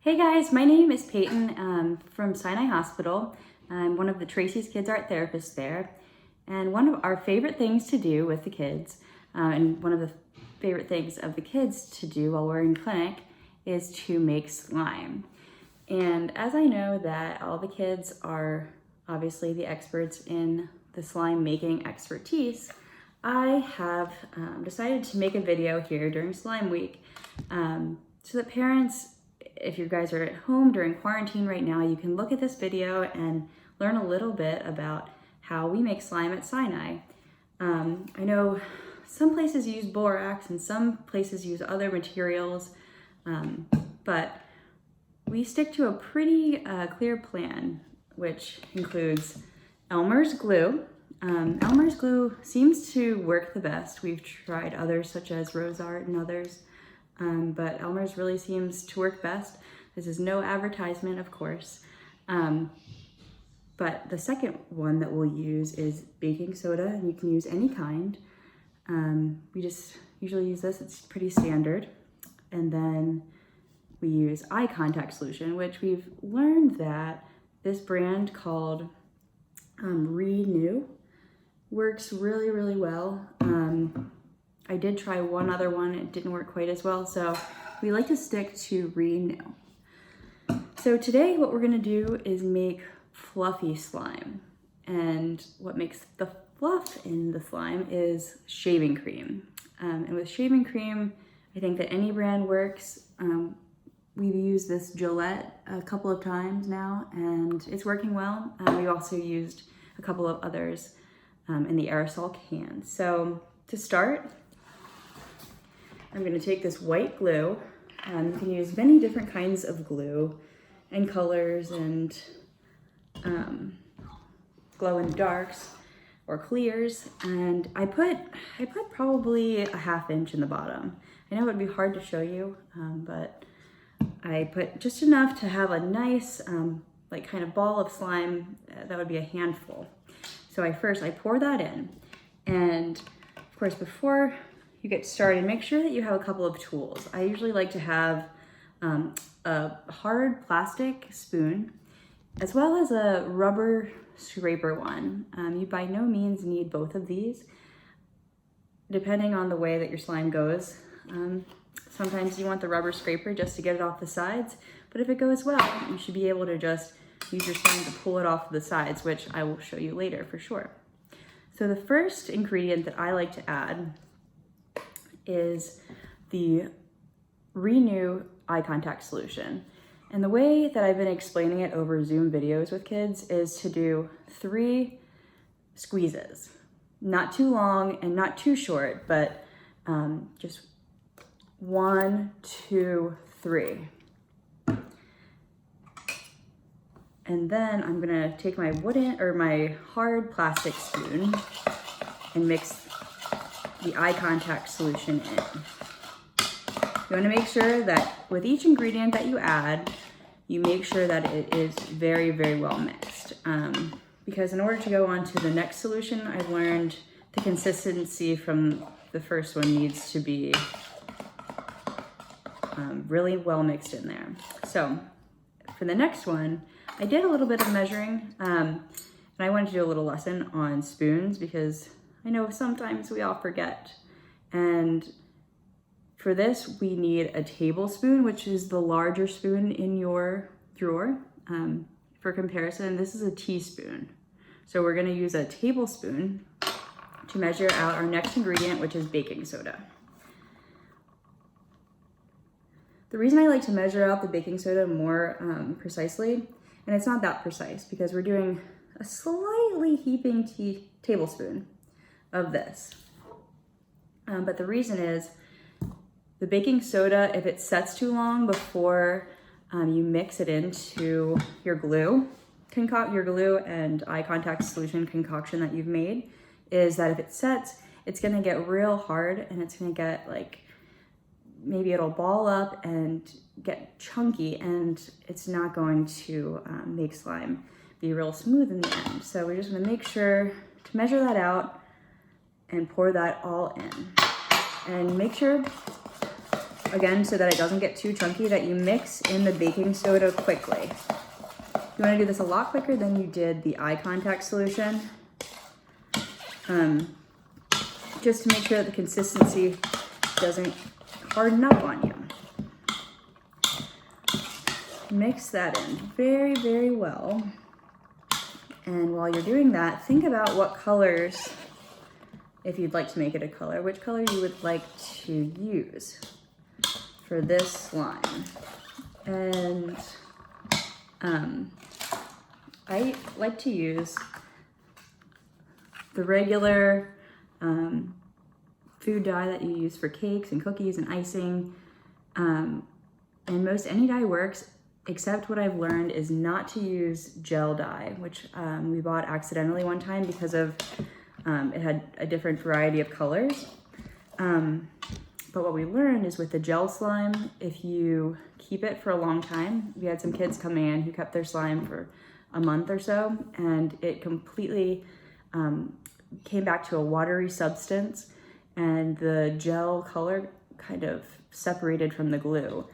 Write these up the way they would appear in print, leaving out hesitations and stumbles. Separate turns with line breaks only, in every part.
Hey guys, my name is Peyton from Sinai Hospital. I'm one of the Tracy's Kids Art therapists there. And one of our favorite things to do with the kids, and one of the favorite things of the kids to do while we're in clinic, is to make slime. And as I know that all the kids are obviously the experts in the slime making expertise, I have decided to make a video here during Slime Week so that parents, if you guys are at home during quarantine right now, you can look at this video and learn a little bit about how we make slime at Sinai. I know some places use borax and some places use other materials, but we stick to a pretty clear plan, which includes Elmer's glue. Elmer's glue seems to work the best. We've tried others such as Rose Art and others, but Elmer's really seems to work best. This is no advertisement, of course. But the second one that we'll use is baking soda, and you can use any kind. We just usually use this, it's pretty standard. And then we use eye contact solution, which we've learned that this brand called Renew works really, really well. I did try one other one, it didn't work quite as well, so we like to stick to Renew. So today what we're gonna do is make fluffy slime. And what makes the fluff in the slime is shaving cream. And with shaving cream, I think that any brand works. We've used this Gillette a couple of times now, and it's working well. We also used a couple of others in the aerosol can. So to start, I'm gonna take this white glue. You can use many different kinds of glue and colors and glow in the darks or clears. And I put probably a 1/2 inch in the bottom. I know it would be hard to show you, but I put just enough to have a nice like kind of ball of slime. That would be a handful. So I pour that in, and of course before you get started, make sure that you have a couple of tools. I usually like to have a hard plastic spoon as well as a rubber scraper one. You by no means need both of these, depending on the way that your slime goes. Sometimes you want the rubber scraper just to get it off the sides, but if it goes well, you should be able to just use your slime to pull it off the sides, which I will show you later for sure. So the first ingredient that I like to add is the Renew eye contact solution. And the way that I've been explaining it over Zoom videos with kids is to do 3 squeezes. Not too long and not too short, but just 1, 2, 3. And then I'm gonna take my my hard plastic spoon and mix the eye contact solution in. You wanna make sure that with each ingredient that you add, you make sure that it is very, very well mixed. Because in order to go on to the next solution, I've learned the consistency from the first one needs to be really well mixed in there. So for the next one, I did a little bit of measuring, and I wanted to do a little lesson on spoons because I know sometimes we all forget. And for this, we need a tablespoon, which is the larger spoon in your drawer. For comparison, this is a teaspoon. So we're gonna use a tablespoon to measure out our next ingredient, which is baking soda. The reason I like to measure out the baking soda more precisely, and it's not that precise because we're doing a slightly heaping tablespoon of this. But the reason is the baking soda, if it sets too long before you mix it into your glue and eye contact solution concoction that you've made, is that if it sets, it's gonna get real hard and it's gonna get like, maybe it'll ball up and get chunky, and it's not going to make slime be real smooth in the end. So we're just gonna make sure to measure that out and pour that all in. And make sure again, so that it doesn't get too chunky, that you mix in the baking soda quickly. You want to do this a lot quicker than you did the eye contact solution, just to make sure that the consistency doesn't harden up on you. Mix that in very, very well. And while you're doing that, think about what colors, if you'd like to make it a color, which color you would like to use for this slime. And I like to use the regular food dye that you use for cakes and cookies and icing. And most any dye works, except what I've learned is not to use gel dye, which we bought accidentally one time because of it had a different variety of colors. But what we learned is with the gel slime, if you keep it for a long time, we had some kids come in who kept their slime for a month or so, and it completely came back to a watery substance, and the gel color kind of separated from the glue,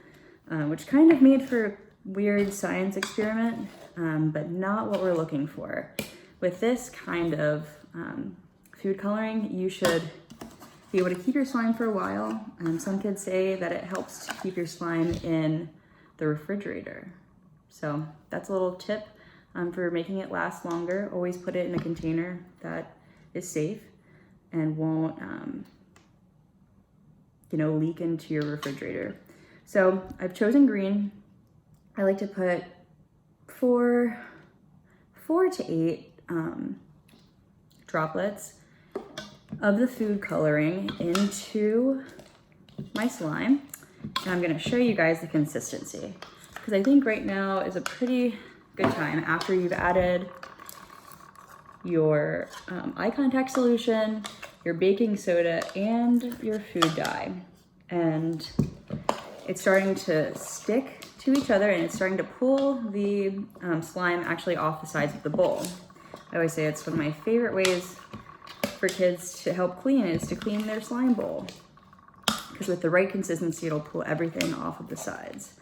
which kind of made for a weird science experiment, but not what we're looking for. With this kind of food coloring, you should be able to keep your slime for a while. Some kids say that it helps to keep your slime in the refrigerator. So that's a little tip for making it last longer. Always put it in a container that is safe and won't leak into your refrigerator. So I've chosen green. I like to put four to 8 droplets of the food coloring into my slime. And I'm gonna show you guys the consistency, because I think right now is a pretty good time after you've added your eye contact solution, your baking soda, and your food dye. And it's starting to stick to each other, and it's starting to pull the slime actually off the sides of the bowl. I always say it's one of my favorite ways for kids to help clean is to clean their slime bowl, because with the right consistency, it'll pull everything off of the sides.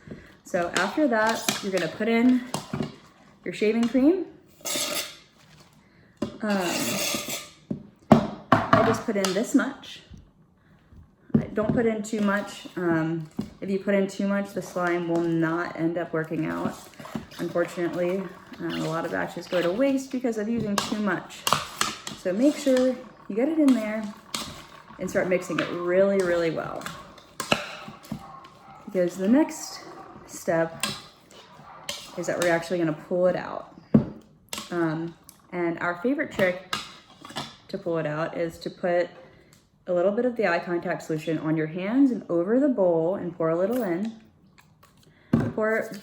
So after that, you're gonna put in your shaving cream. I just put in this much. Don't put in too much. If you put in too much, the slime will not end up working out. Unfortunately, a lot of batches go to waste because of using too much. So make sure you get it in there and start mixing it really, really well. Because the next step is that we're actually gonna pull it out. And our favorite trick to pull it out is to put a little bit of the eye contact solution on your hands and over the bowl and pour a little in.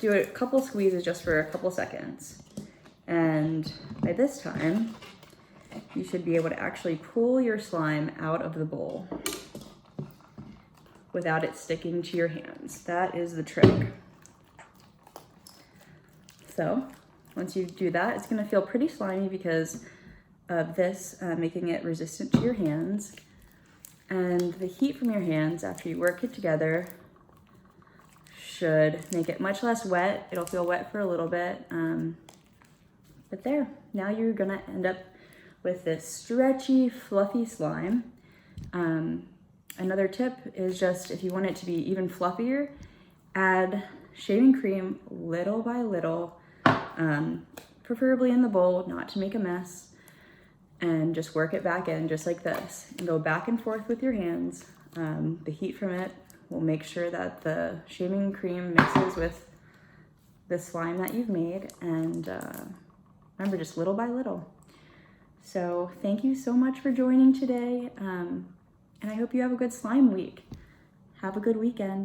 Do a couple squeezes just for a couple seconds. And by this time, you should be able to actually pull your slime out of the bowl without it sticking to your hands. That is the trick. So once you do that, it's gonna feel pretty slimy because of this making it resistant to your hands. And the heat from your hands after you work it together should make it much less wet. It'll feel wet for a little bit. But there, now you're gonna end up with this stretchy, fluffy slime. Another tip is just if you want it to be even fluffier, add shaving cream little by little, preferably in the bowl, not to make a mess, and just work it back in just like this and go back and forth with your hands. The heat from it will make sure that the shaving cream mixes with the slime that you've made, and remember, just little by little. So thank you so much for joining today, and I hope you have a good slime week. Have a good weekend.